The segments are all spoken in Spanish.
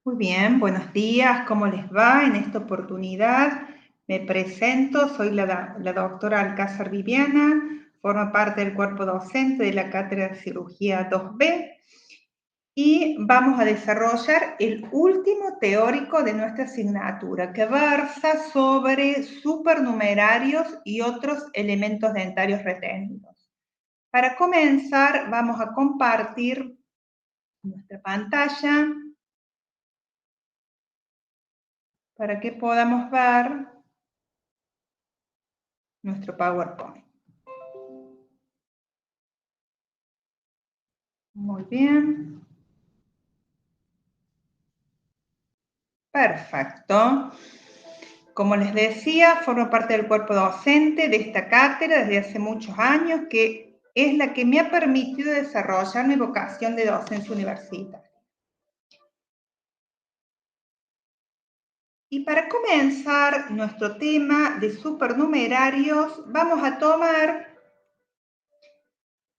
Muy bien, buenos días, ¿cómo les va? En esta oportunidad me presento, soy la doctora Alcázar Viviana, formo parte del cuerpo docente de la Cátedra de Cirugía 2B y vamos a desarrollar el último teórico de nuestra asignatura que versa sobre supernumerarios y otros elementos dentarios retenidos. Para comenzar, vamos a compartir nuestra pantalla para que podamos ver nuestro PowerPoint. Muy bien. Perfecto. Como les decía, formo parte del cuerpo docente de esta cátedra desde hace muchos años, que es la que me ha permitido desarrollar mi vocación de docencia universitaria. Y para comenzar nuestro tema de supernumerarios, vamos a tomar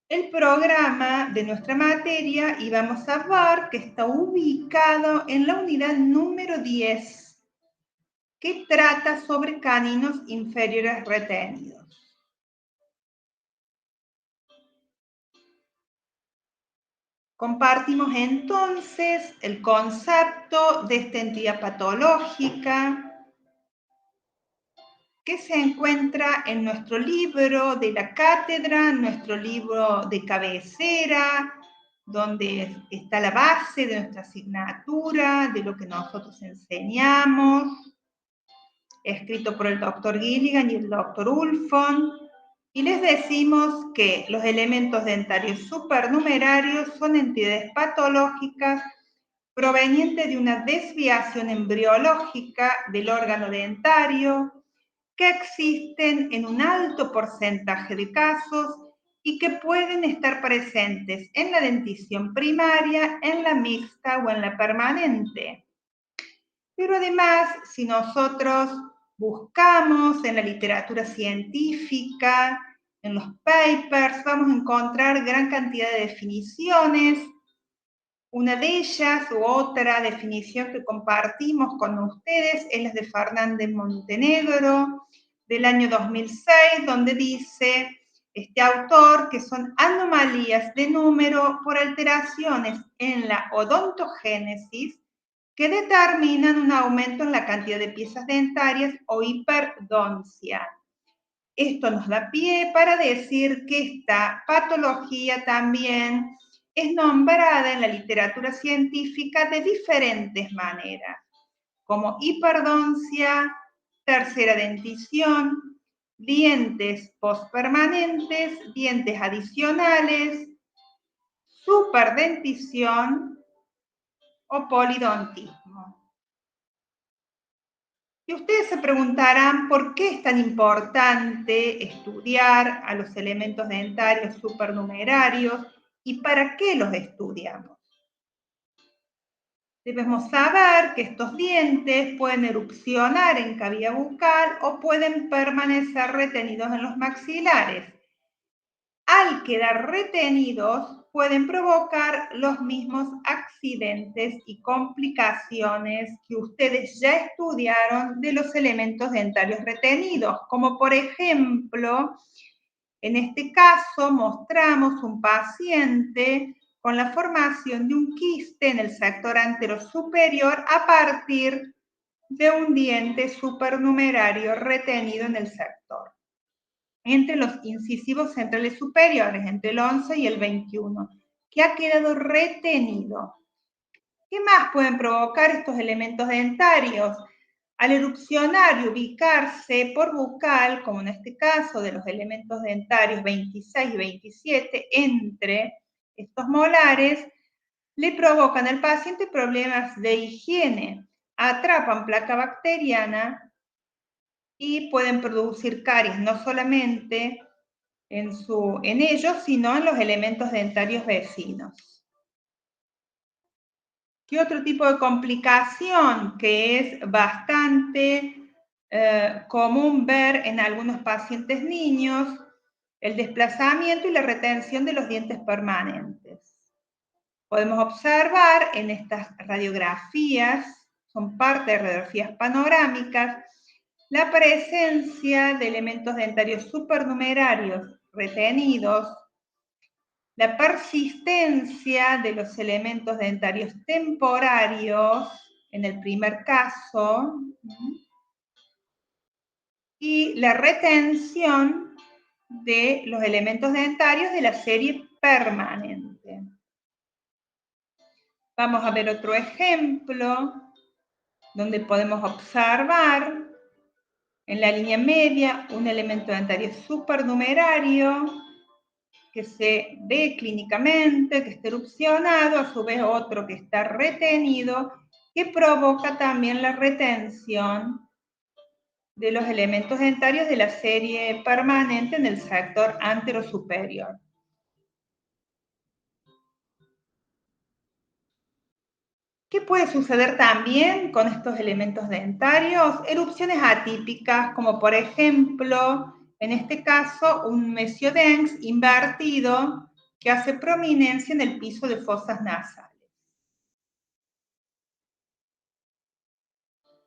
el programa de nuestra materia y vamos a ver que está ubicado en la unidad número 10, que trata sobre caninos inferiores retenidos. Compartimos entonces el concepto de esta entidad patológica que se encuentra en nuestro libro de la cátedra, nuestro libro de cabecera, donde está la base de nuestra asignatura, de lo que nosotros enseñamos, escrito por el doctor Gilligan y el doctor Ulfon. Y les decimos que los elementos dentarios supernumerarios son entidades patológicas provenientes de una desviación embriológica del órgano dentario que existen en un alto porcentaje de casos y que pueden estar presentes en la dentición primaria, en la mixta o en la permanente. Pero además, si nosotros buscamos en la literatura científica, en los papers, vamos a encontrar gran cantidad de definiciones. Una de ellas u otra definición que compartimos con ustedes es la de Fernández Montenegro del año 2006, donde dice este autor que son anomalías de número por alteraciones en la odontogénesis que determinan un aumento en la cantidad de piezas dentarias o hiperdoncia. Esto nos da pie para decir que esta patología también es nombrada en la literatura científica de diferentes maneras, como hiperdoncia, tercera dentición, dientes postpermanentes, dientes adicionales, superdentición o polidontismo. Y ustedes se preguntarán por qué es tan importante estudiar a los elementos dentarios supernumerarios y para qué los estudiamos. Debemos saber que estos dientes pueden erupcionar en cavidad bucal o pueden permanecer retenidos en los maxilares. Al quedar retenidos, pueden provocar los mismos accidentes y complicaciones que ustedes ya estudiaron de los elementos dentarios retenidos, como por ejemplo, en este caso mostramos un paciente con la formación de un quiste en el sector antero superior a partir de un diente supernumerario retenido en el sector, entre los incisivos centrales superiores, entre el 11 y el 21, que ha quedado retenido. ¿Qué más pueden provocar estos elementos dentarios? Al erupcionar y ubicarse por bucal, como en este caso de los elementos dentarios 26 y 27, entre estos molares, le provocan al paciente problemas de higiene, atrapan placa bacteriana y pueden producir caries, no solamente en ellos, sino en los elementos dentarios vecinos. ¿Qué otro tipo de complicación que es bastante común ver en algunos pacientes niños? El desplazamiento y la retención de los dientes permanentes. Podemos observar en estas radiografías, son parte de radiografías panorámicas, la presencia de elementos dentarios supernumerarios retenidos, la persistencia de los elementos dentarios temporarios, en el primer caso, y la retención de los elementos dentarios de la serie permanente. Vamos a ver otro ejemplo donde podemos observar en la línea media un elemento dentario supernumerario que se ve clínicamente, que está erupcionado, a su vez otro que está retenido, que provoca también la retención de los elementos dentarios de la serie permanente en el sector anterosuperior. ¿Qué puede suceder también con estos elementos dentarios? Erupciones atípicas, como por ejemplo, en este caso, un mesiodens invertido que hace prominencia en el piso de fosas nasales.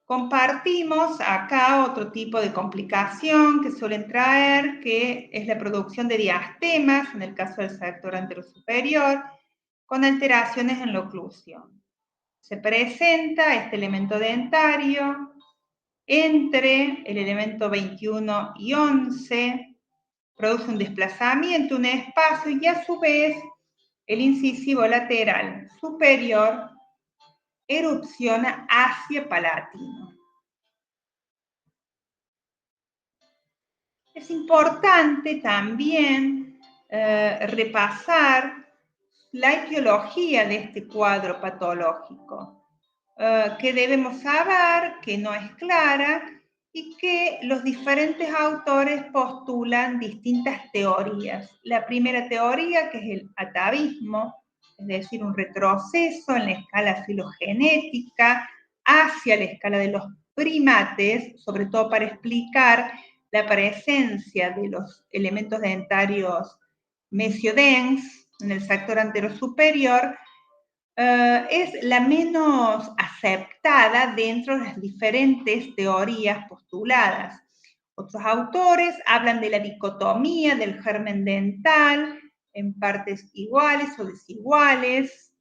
Compartimos acá otro tipo de complicación que suelen traer, que es la producción de diastemas, en el caso del sector anterosuperior, con alteraciones en la oclusión. Se presenta este elemento dentario entre el elemento 21 y 11, produce un desplazamiento, un espacio, y a su vez el incisivo lateral superior erupciona hacia palatino. Es importante también repasar la etiología de este cuadro patológico, que debemos saber que no es clara y que los diferentes autores postulan distintas teorías. La primera teoría, que es el atavismo, es decir, un retroceso en la escala filogenética hacia la escala de los primates, sobre todo para explicar la presencia de los elementos dentarios mesiodens en el sector anterosuperior, es la menos aceptada dentro de las diferentes teorías postuladas. Otros autores hablan de la dicotomía del germen dental en partes iguales o desiguales,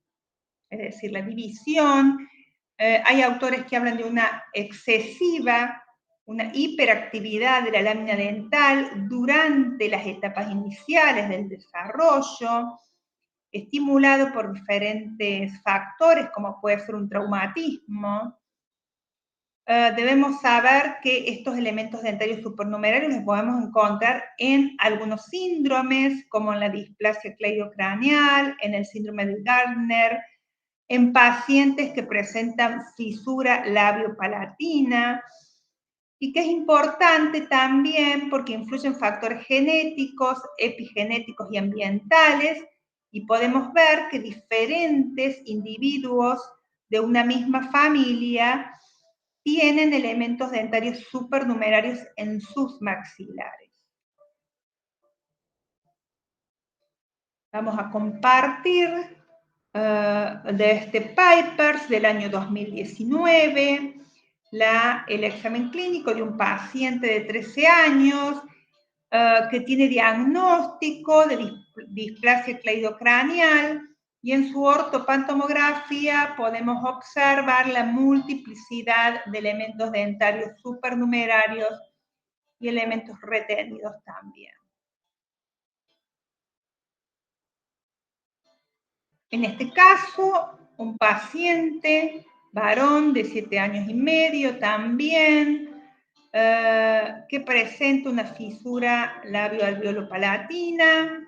es decir, la división. Hay autores que hablan de una excesiva, una hiperactividad de la lámina dental durante las etapas iniciales del desarrollo, estimulado por diferentes factores, como puede ser un traumatismo. Debemos saber que estos elementos dentarios supernumerarios los podemos encontrar en algunos síndromes, como en la displasia cleidocraneal, en el síndrome de Gardner, en pacientes que presentan fisura labiopalatina, y que es importante también porque influyen factores genéticos, epigenéticos y ambientales, y podemos ver que diferentes individuos de una misma familia tienen elementos dentarios supernumerarios en sus maxilares. Vamos a compartir de este Pipers del año 2019, el examen clínico de un paciente de 13 años que tiene diagnóstico de displasia cleidocraneal, y en su ortopantomografía podemos observar la multiplicidad de elementos dentarios supernumerarios y elementos retenidos también. En este caso, un paciente varón de 7 años y medio también, que presenta una fisura labio-alveolo-palatina,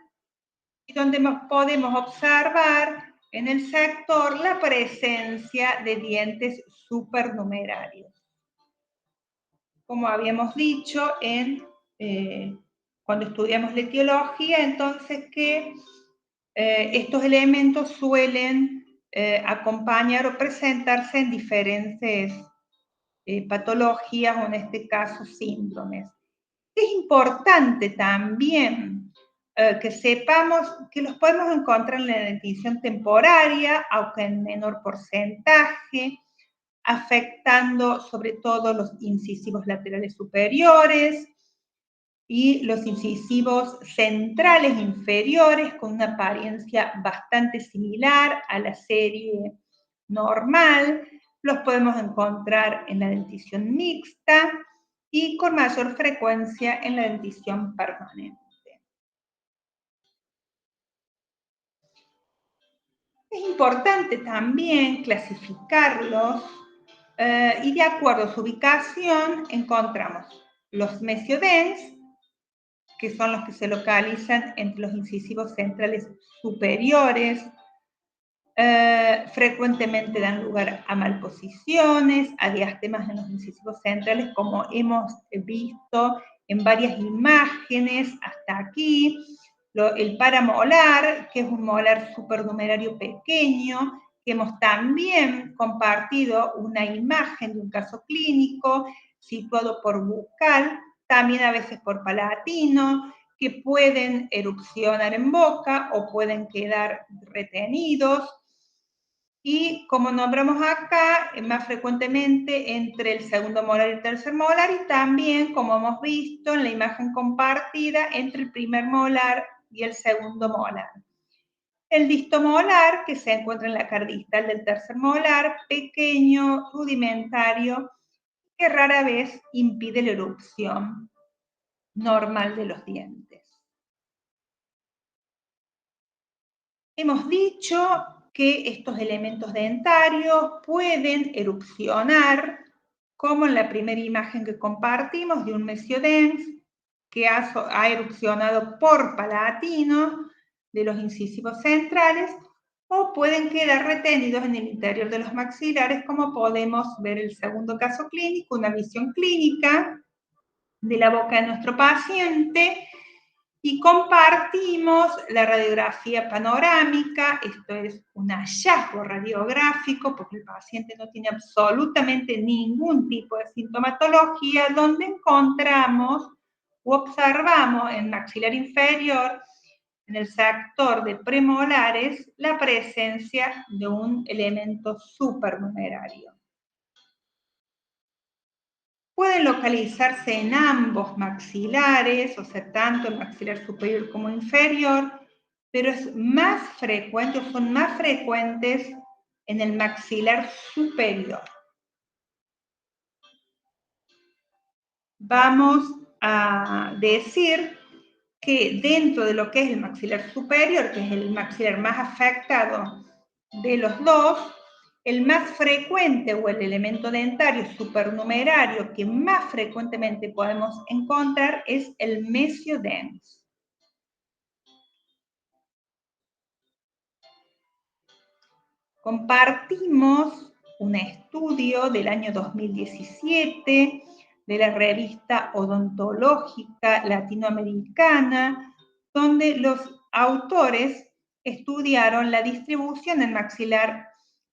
y donde podemos observar en el sector la presencia de dientes supernumerarios. Como habíamos dicho cuando estudiamos la etiología, entonces que estos elementos suelen acompañar o presentarse en diferentes patologías, o en este caso síndromes. Es importante también que sepamos que los podemos encontrar en la dentición temporaria, aunque en menor porcentaje, afectando sobre todo los incisivos laterales superiores y los incisivos centrales inferiores con una apariencia bastante similar a la serie normal. Los podemos encontrar en la dentición mixta y con mayor frecuencia en la dentición permanente. Es importante también clasificarlos y de acuerdo a su ubicación encontramos los mesiodens, que son los que se localizan entre los incisivos centrales superiores, frecuentemente dan lugar a malposiciones, a diastemas en los incisivos centrales, como hemos visto en varias imágenes hasta aquí. El paramolar, que es un molar supernumerario pequeño, que hemos también compartido una imagen de un caso clínico situado por bucal, también a veces por palatino, que pueden erupcionar en boca o pueden quedar retenidos. Y como nombramos acá, más frecuentemente entre el segundo molar y el tercer molar, y también, como hemos visto en la imagen compartida, entre el primer molar y el segundo molar. El distomolar, que se encuentra en la cara distal del tercer molar, pequeño, rudimentario, que rara vez impide la erupción normal de los dientes. Hemos dicho que estos elementos dentarios pueden erupcionar, como en la primera imagen que compartimos de un mesiodens que ha erupcionado por palatino de los incisivos centrales, o pueden quedar retenidos en el interior de los maxilares, como podemos ver en el segundo caso clínico, una visión clínica de la boca de nuestro paciente, y compartimos la radiografía panorámica. Esto es un hallazgo radiográfico porque el paciente no tiene absolutamente ningún tipo de sintomatología, donde encontramos o observamos en maxilar inferior, en el sector de premolares, la presencia de un elemento supernumerario. Pueden localizarse en ambos maxilares, o sea, tanto el maxilar superior como inferior, pero es más frecuente, o son más frecuentes en el maxilar superior. Vamos a decir que dentro de lo que es el maxilar superior, que es el maxilar más afectado de los dos, el más frecuente o el elemento dentario supernumerario que más frecuentemente podemos encontrar es el mesiodens. Compartimos un estudio del año 2017 de la revista odontológica latinoamericana, donde los autores estudiaron la distribución en maxilar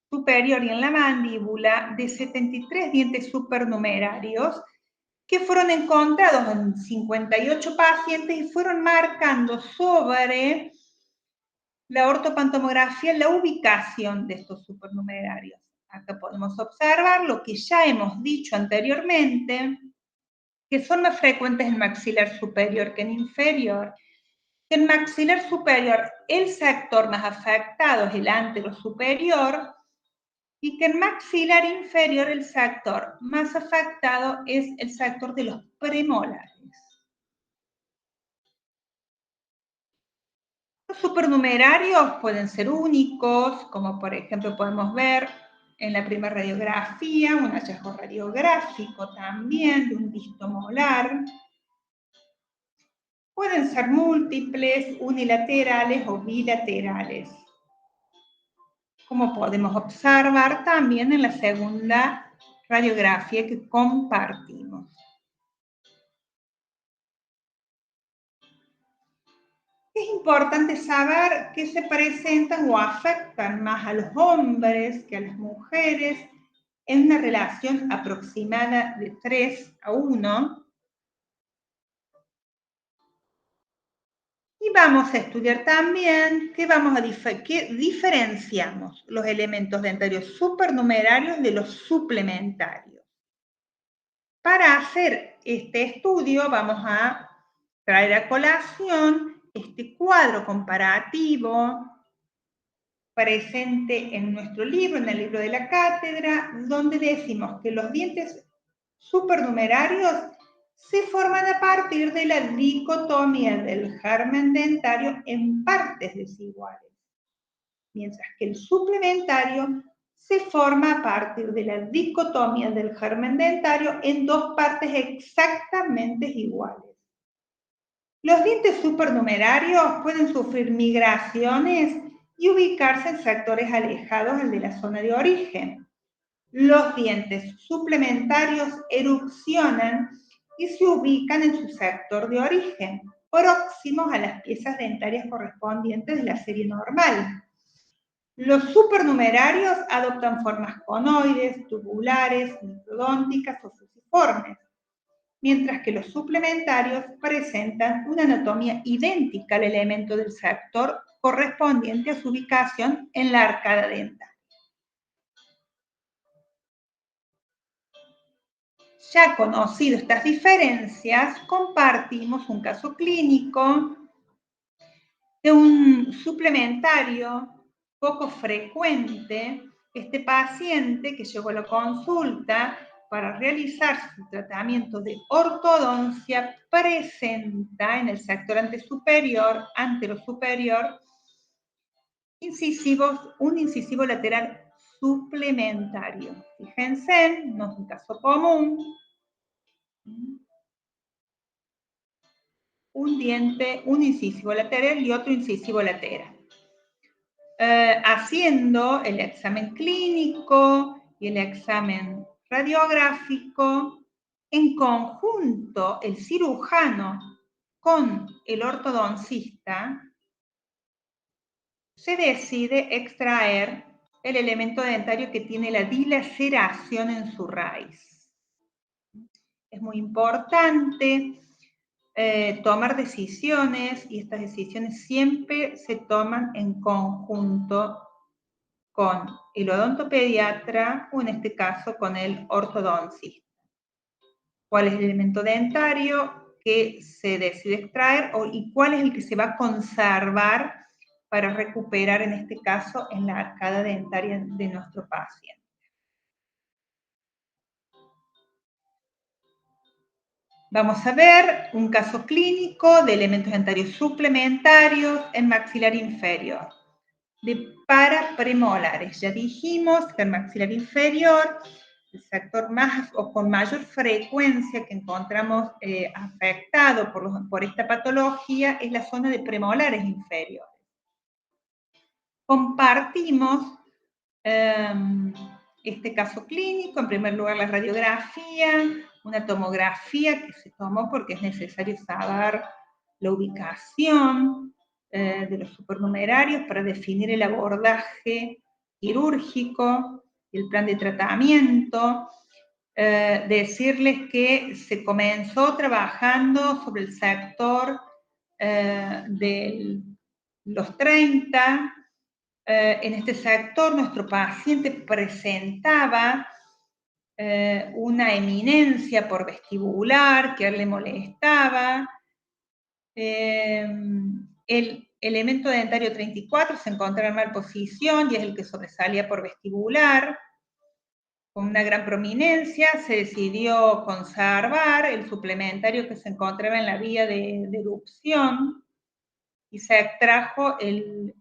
superior y en la mandíbula de 73 dientes supernumerarios que fueron encontrados en 58 pacientes y fueron marcando sobre la ortopantomografía la ubicación de estos supernumerarios. Acá podemos observar lo que ya hemos dicho anteriormente, que son más frecuentes en maxilar superior que en inferior. En maxilar superior, el sector más afectado es el antero superior, y que en maxilar inferior el sector más afectado es el sector de los premolares. Los supernumerarios pueden ser únicos, como por ejemplo podemos ver en la primera radiografía, un hallazgo radiográfico también de un distomolar. Pueden ser múltiples, unilaterales o bilaterales, como podemos observar también en la segunda radiografía que compartimos. Es importante saber que se presentan o afectan más a los hombres que a las mujeres en una relación aproximada de 3 a 1. Y Y vamos a estudiar también qué diferenciamos los elementos dentarios supernumerarios de los suplementarios. Para hacer este estudio vamos a traer a colación este cuadro comparativo presente en nuestro libro, en el libro de la cátedra, donde decimos que los dientes supernumerarios se forman a partir de la dicotomía del germen dentario en partes desiguales, mientras que el suplementario se forma a partir de la dicotomía del germen dentario en dos partes exactamente iguales. Los dientes supernumerarios pueden sufrir migraciones y ubicarse en sectores alejados de la zona de origen. Los dientes suplementarios erupcionan y se ubican en su sector de origen, próximos a las piezas dentarias correspondientes de la serie normal. Los supernumerarios adoptan formas conoides, tubulares, microdónticas o fusiformes, mientras que los suplementarios presentan una anatomía idéntica al elemento del sector correspondiente a su ubicación en la arcada dental. Ya conocido estas diferencias, compartimos un caso clínico de un suplementario poco frecuente. Este paciente que llegó a la consulta para realizar su tratamiento de ortodoncia presenta en el sector antero-superior, un incisivo lateral suplementario. Fíjense, no es un caso común. Un diente, un incisivo lateral y otro incisivo lateral. Haciendo el examen clínico y el examen radiográfico, en conjunto el cirujano con el ortodoncista se decide extraer el elemento dentario que tiene la dilaceración en su raíz. Es muy importante tomar decisiones, y estas decisiones siempre se toman en conjunto con el odontopediatra o en este caso con el ortodoncista. ¿Cuál es el elemento dentario que se decide extraer y cuál es el que se va a conservar para recuperar en este caso en la arcada dentaria de nuestro paciente? Vamos a ver un caso clínico de elementos dentarios suplementarios en maxilar inferior, de parapremolares. Ya dijimos que el maxilar inferior, el sector más o con mayor frecuencia que encontramos afectado por esta patología es la zona de premolares inferiores. Compartimos este caso clínico, en primer lugar la radiografía, una tomografía que se tomó porque es necesario saber la ubicación de los supernumerarios para definir el abordaje quirúrgico y el plan de tratamiento. Decirles que se comenzó trabajando sobre el sector de los 30. En este sector nuestro paciente presentaba una eminencia por vestibular que a él le molestaba. El elemento dentario 34 se encontraba en mal posición y es el que sobresalía por vestibular. Con una gran prominencia se decidió conservar el suplementario que se encontraba en la vía de erupción y se extrajo el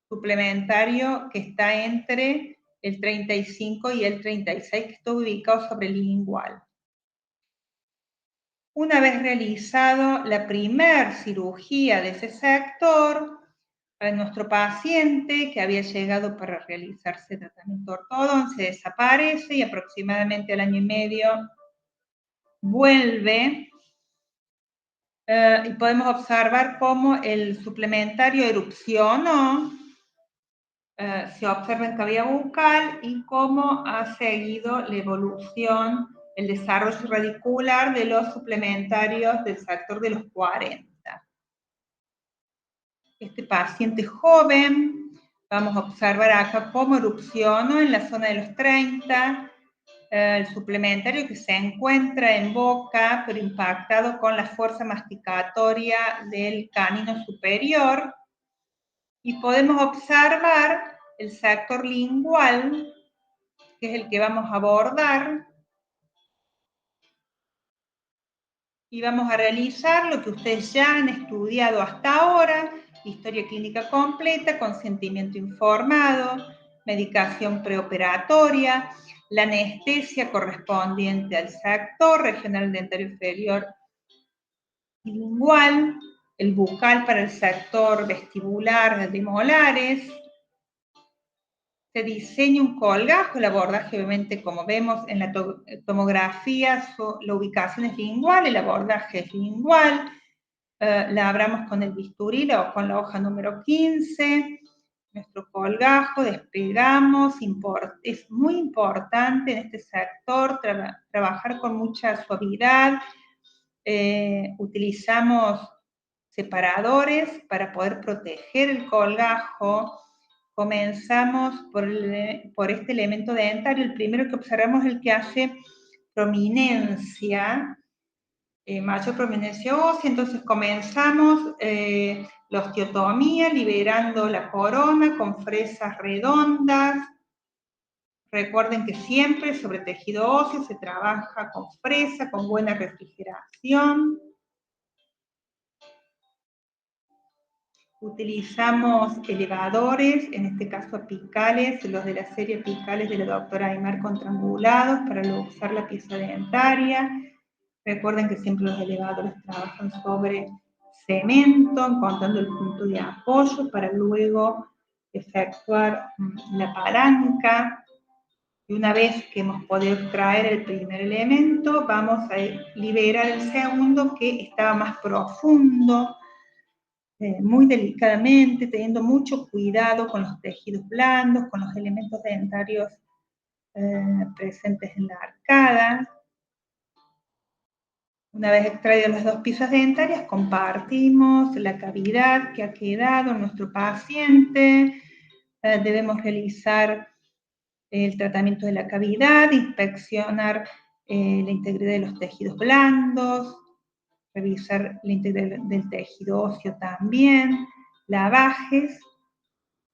suplementario que está entre el 35 y el 36, que está ubicado sobre el lingual. Una vez realizado la primer cirugía de ese sector, nuestro paciente que había llegado para realizarse tratamiento ortodoncia desaparece y aproximadamente al año y medio vuelve. Y podemos observar cómo el suplementario erupcionó. Se observa en cavidad bucal y cómo ha seguido la evolución, el desarrollo radicular de los suplementarios del sector de los 40. Este paciente joven, vamos a observar acá cómo erupcionó en la zona de los 30, el suplementario que se encuentra en boca, pero impactado con la fuerza masticatoria del canino superior. Y podemos observar el sector lingual, que es el que vamos a abordar. Y vamos a realizar lo que ustedes ya han estudiado hasta ahora: historia clínica completa, consentimiento informado, medicación preoperatoria, la anestesia correspondiente al sector regional dentario inferior y lingual, el bucal para el sector vestibular de molares. Se diseña un colgajo, el abordaje obviamente como vemos en la tomografía, la ubicación es lingual, el abordaje es lingual, la abramos con el bisturí o con la hoja número 15, nuestro colgajo, despegamos, es muy importante en este sector trabajar con mucha suavidad, utilizamos separadores para poder proteger el colgajo. Comenzamos por este elemento dentario. El primero que observamos es el que hace prominencia, mayor prominencia ósea. Entonces comenzamos la osteotomía liberando la corona con fresas redondas. Recuerden que siempre sobre tejido óseo se trabaja con fresa, con buena refrigeración. Utilizamos elevadores, en este caso apicales, los de la serie apicales de la doctora Aymar contrangulados para usar la pieza dentaria. Recuerden que siempre los elevadores trabajan sobre cemento, encontrando el punto de apoyo para luego efectuar la palanca. Y una vez que hemos podido extraer el primer elemento, vamos a liberar el segundo, que estaba más profundo, muy delicadamente, teniendo mucho cuidado con los tejidos blandos, con los elementos dentarios presentes en la arcada. Una vez extraídas las dos piezas dentarias, compartimos la cavidad que ha quedado en nuestro paciente. Debemos realizar el tratamiento de la cavidad, inspeccionar la integridad de los tejidos blandos, revisar la integridad del tejido óseo también, lavajes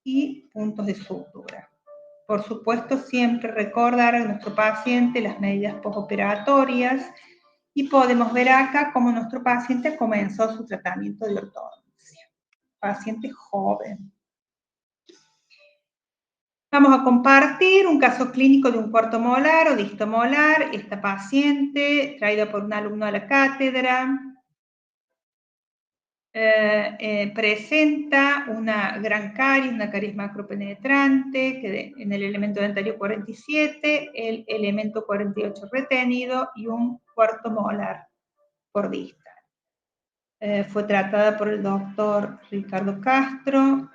y puntos de sutura. Por supuesto, siempre recordar a nuestro paciente las medidas postoperatorias, y podemos ver acá cómo nuestro paciente comenzó su tratamiento de ortodoncia. Paciente joven. Vamos a compartir un caso clínico de un cuarto molar o distomolar. Esta paciente, traída por un alumno a la cátedra, presenta una gran caries, una caries macropenetrante, que en el elemento dentario 47, el elemento 48 retenido y un cuarto molar por distal. Fue tratada por el doctor Ricardo Castro.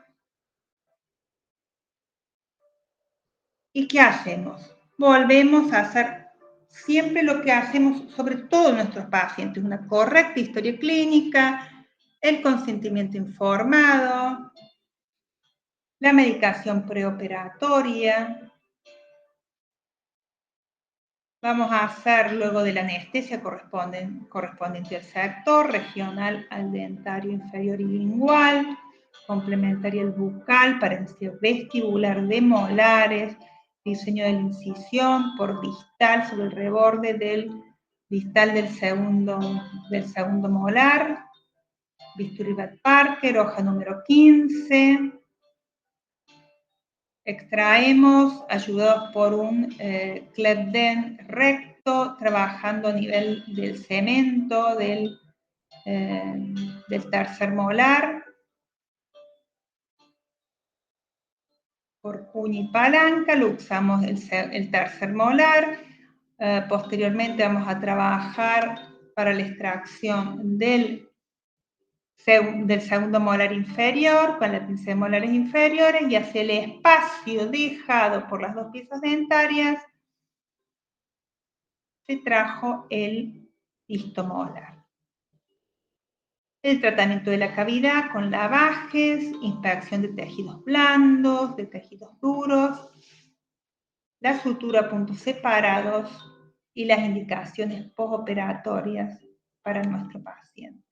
¿Y qué hacemos? Volvemos a hacer siempre lo que hacemos sobre todo nuestros pacientes: una correcta historia clínica, el consentimiento informado, la medicación preoperatoria. Vamos a hacer luego de la anestesia correspondiente al sector, regional al dentario inferior y lingual, complementaria al bucal, para anestesia vestibular de molares, diseño de la incisión por distal sobre el reborde del distal del segundo molar, bisturí Parker, hoja número 15. Extraemos, ayudados por un Clebden recto, trabajando a nivel del cemento del tercer molar, por puño y palanca, lo usamos el tercer molar. Posteriormente vamos a trabajar para la extracción del segundo molar inferior con la pinza de molares inferiores, y hacia el espacio dejado por las dos piezas dentarias se trajo el histomolar. El tratamiento de la cavidad con lavajes, inspección de tejidos blandos, de tejidos duros, la sutura a puntos separados y las indicaciones postoperatorias para nuestro paciente.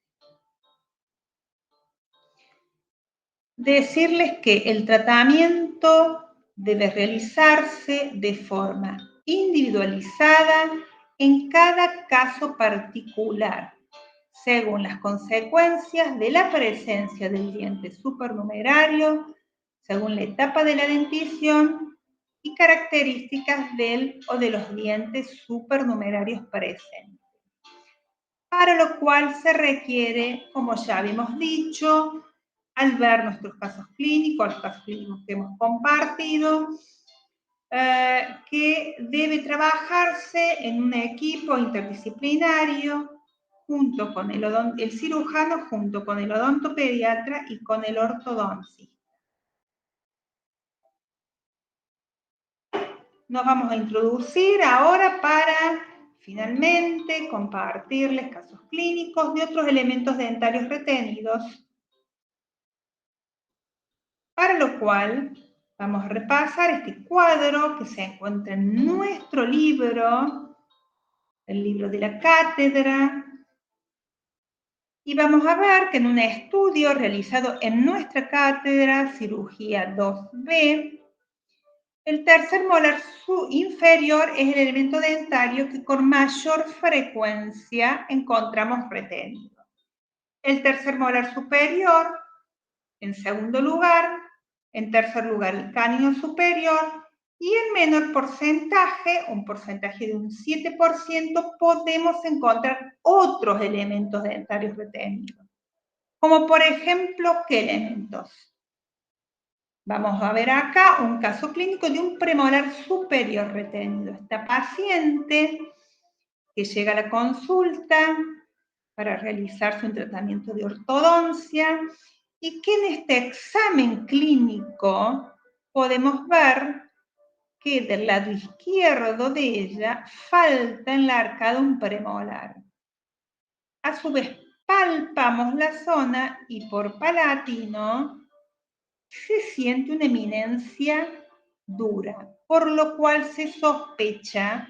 Decirles que el tratamiento debe realizarse de forma individualizada en cada caso particular, según las consecuencias de la presencia del diente supernumerario, según la etapa de la dentición y características del o de los dientes supernumerarios presentes. Para lo cual se requiere, como ya habíamos dicho, al ver nuestros casos clínicos, los casos clínicos que hemos compartido, que debe trabajarse en un equipo interdisciplinario junto con el cirujano, junto con el odontopediatra y con el ortodoncista. Nos vamos a introducir ahora para finalmente compartirles casos clínicos de otros elementos dentarios retenidos, para lo cual vamos a repasar este cuadro que se encuentra en nuestro libro, el libro de la cátedra, y vamos a ver que en un estudio realizado en nuestra cátedra, cirugía 2B, el tercer molar inferior es el elemento dentario que con mayor frecuencia encontramos retenido. El tercer molar superior, en segundo lugar. En tercer lugar, el canino superior. Y en menor porcentaje, un porcentaje de un 7%, podemos encontrar otros elementos dentarios retenidos. Como por ejemplo, ¿qué elementos? Vamos a ver acá un caso clínico de un premolar superior retenido. Esta paciente que llega a la consulta para realizarse un tratamiento de ortodoncia y que en este examen clínico podemos ver que del lado izquierdo de ella falta en la arcada un premolar. A su vez, palpamos la zona y por palatino se siente una eminencia dura, por lo cual se sospecha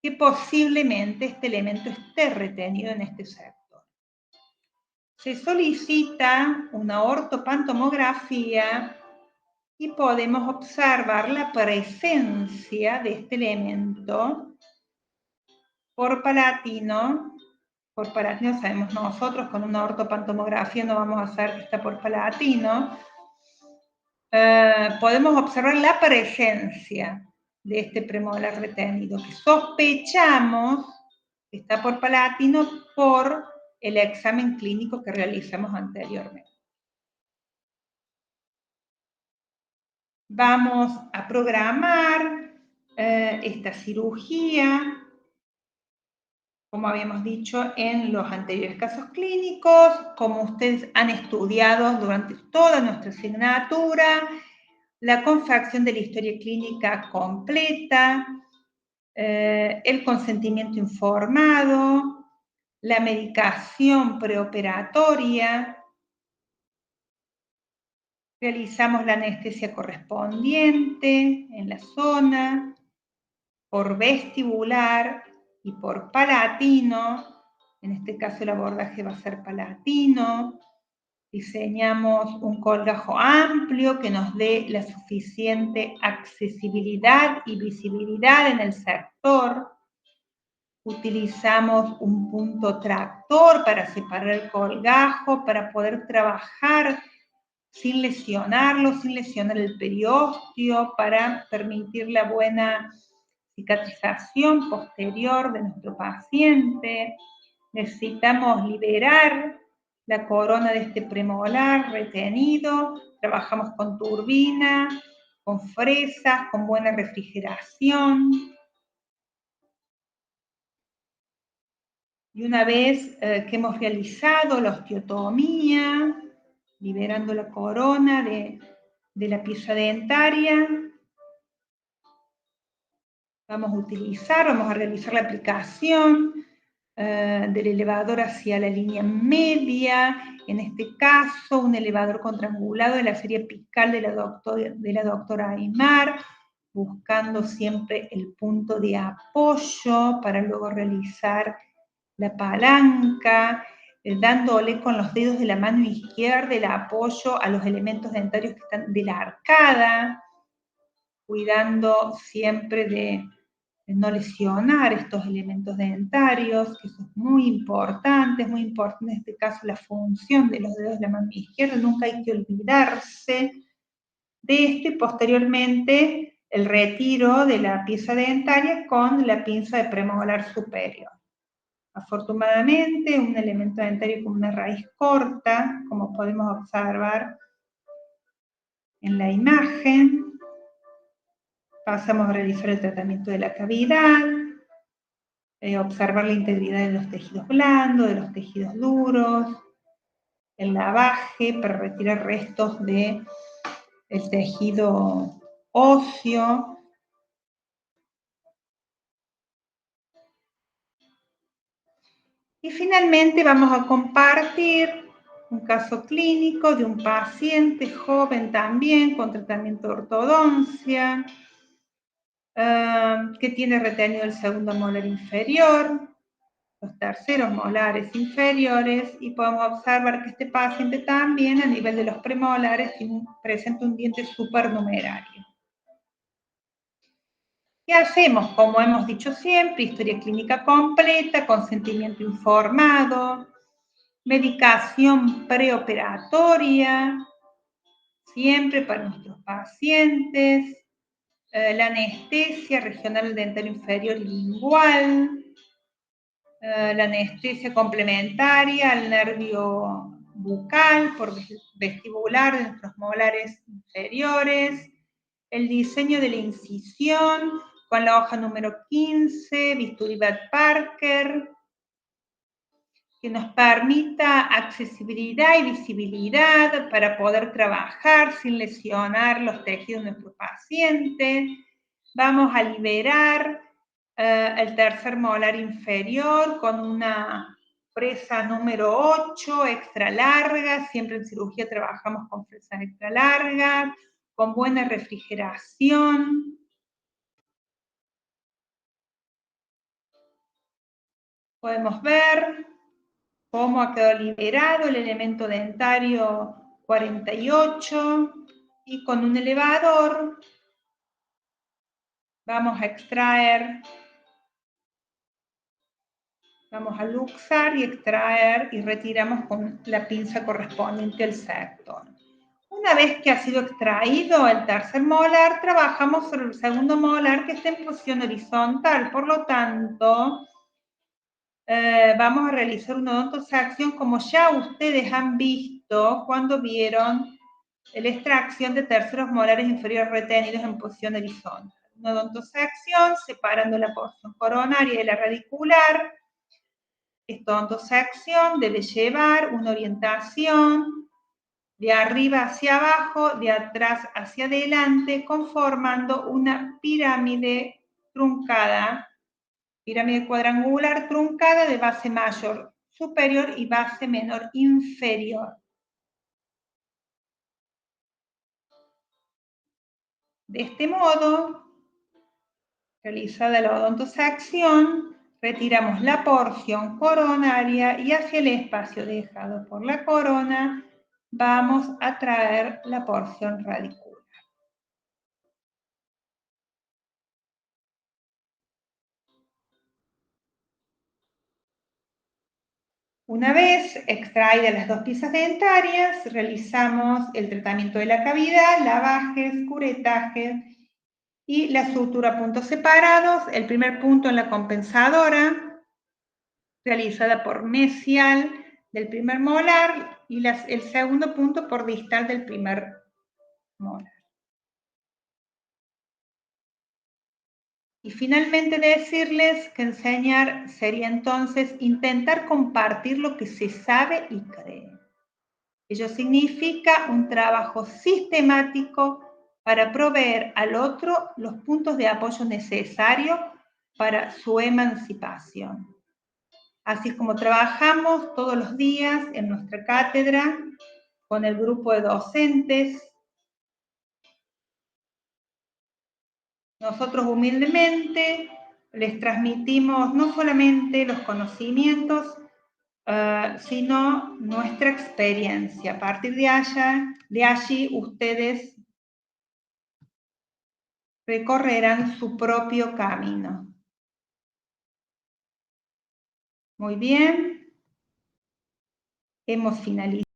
que posiblemente este elemento esté retenido en este sector. Se solicita una ortopantomografía y podemos observar la presencia de este elemento por palatino. Por palatino sabemos nosotros, con una ortopantomografía no vamos a hacer que está por palatino. Podemos observar la presencia de este premolar retenido, que sospechamos que está por palatino por el examen clínico que realizamos anteriormente. Vamos a programar esta cirugía, como habíamos dicho en los anteriores casos clínicos, como ustedes han estudiado durante toda nuestra asignatura, la confección de la historia clínica completa, el consentimiento informado, la medicación preoperatoria, realizamos la anestesia correspondiente en la zona, por vestibular y por palatino. En este caso el abordaje va a ser palatino. Diseñamos un colgajo amplio que nos dé la suficiente accesibilidad y visibilidad en el sector. Utilizamos un punto tractor para separar el colgajo, para poder trabajar sin lesionarlo, sin lesionar el periósteo, para permitir la buena cicatrización posterior de nuestro paciente. Necesitamos liberar la corona de este premolar retenido. Trabajamos con turbina, con fresas, con buena refrigeración. Y una vez que hemos realizado la osteotomía, liberando la corona de la pieza dentaria, vamos a realizar la aplicación del elevador hacia la línea media, en este caso un elevador contrangulado de la serie apical de la doctora Aymar, buscando siempre el punto de apoyo para luego realizar la palanca, dándole con los dedos de la mano izquierda el apoyo a los elementos dentarios que están de la arcada, cuidando siempre de no lesionar estos elementos dentarios, que eso es muy importante en este caso la función de los dedos de la mano izquierda, nunca hay que olvidarse de esto, y posteriormente el retiro de la pieza dentaria con la pinza de premolar superior. Afortunadamente, un elemento dentario con una raíz corta, como podemos observar en la imagen. Pasamos a realizar el tratamiento de la cavidad, observar la integridad de los tejidos blandos, de los tejidos duros, el lavaje para retirar restos del tejido óseo. Y finalmente vamos a compartir un caso clínico de un paciente joven también con tratamiento de ortodoncia, que tiene retenido el segundo molar inferior, los terceros molares inferiores, y podemos observar que este paciente también a nivel de los premolares presenta un diente supernumerario. ¿Qué hacemos? Como hemos dicho siempre, historia clínica completa, consentimiento informado, medicación preoperatoria, siempre para nuestros pacientes, la anestesia regional dentario inferior y lingual, la anestesia complementaria al nervio bucal por vestibular de nuestros molares inferiores, el diseño de la incisión con la hoja número 15, bisturí Bad-Parker, que nos permita accesibilidad y visibilidad para poder trabajar sin lesionar los tejidos de nuestro paciente. Vamos a liberar el tercer molar inferior con una fresa número 8 extra larga. Siempre en cirugía trabajamos con fresas extra largas, con buena refrigeración. Podemos ver cómo ha quedado liberado el elemento dentario 48, y con un elevador vamos a extraer, vamos a luxar y extraer y retiramos con la pinza correspondiente al sector. Una vez que ha sido extraído el tercer molar, trabajamos sobre el segundo molar que está en posición horizontal. Por lo tanto, vamos a realizar una odontosección como ya ustedes han visto cuando vieron la extracción de terceros molares inferiores retenidos en posición horizontal. Una odontosección separando la porción coronaria de la radicular. Esta odontosección debe llevar una orientación de arriba hacia abajo, de atrás hacia adelante, conformando una pirámide truncada, pirámide cuadrangular truncada de base mayor superior y base menor inferior. De este modo, realizada la odontosección, retiramos la porción coronaria y hacia el espacio dejado por la corona vamos a traer la porción radicular. Una vez extraídas las dos piezas dentarias, realizamos el tratamiento de la cavidad, lavajes, curetajes y la sutura a puntos separados. El primer punto en la compensadora, realizada por mesial del primer molar, y el segundo punto por distal del primer molar. Y finalmente decirles que enseñar sería entonces intentar compartir lo que se sabe y cree. Ello significa un trabajo sistemático para proveer al otro los puntos de apoyo necesarios para su emancipación. así como trabajamos todos los días en nuestra cátedra con el grupo de docentes. Nosotros humildemente les transmitimos no solamente los conocimientos, sino nuestra experiencia. A partir de allí ustedes recorrerán su propio camino. Muy bien, hemos finalizado.